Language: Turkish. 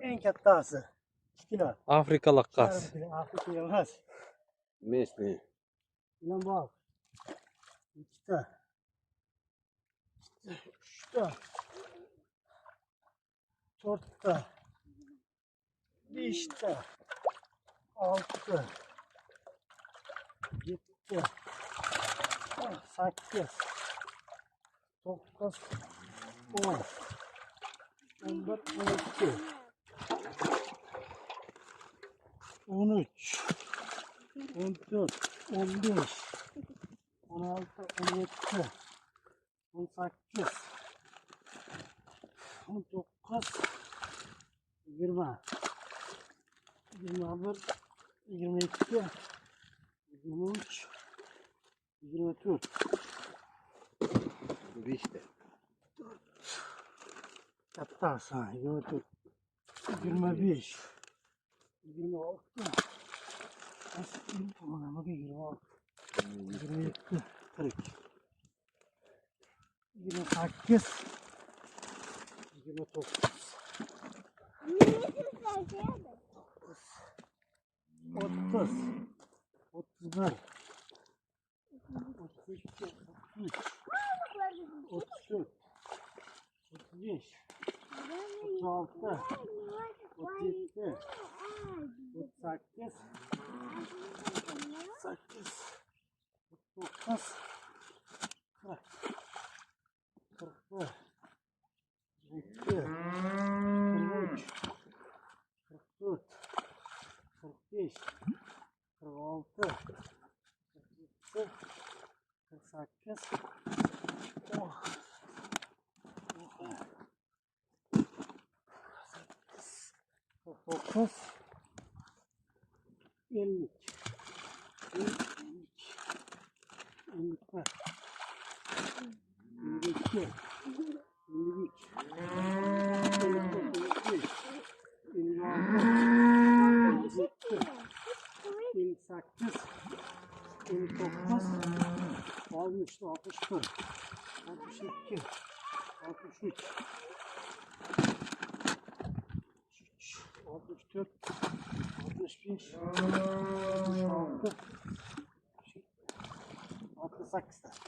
En kattası. Kina. Afrikalık gaz. Afrika yalnız. Местный. Lan bak. İşte. İşte. Dörtte. Beşte. Altı. Yetti. 8. 9. 10. 11. 12. 13. 14. 15. 16. 17. 18. 19. 20. 21. 22. 23. 24. İşte. Hatta sana 24. 25. 26. Nasıl tamam ama 26. 27. 40. 28. 29. 30. 31. 32. 33. 34. 35. 36. 37. 38. 38. 39. 40. 41. 42. 43. 44. 45. 46. 47. 48. Oh. 49. 50. 53. 52. 53. 58, 59, 60, 61, 62, 63, 64, 65, 66, 68.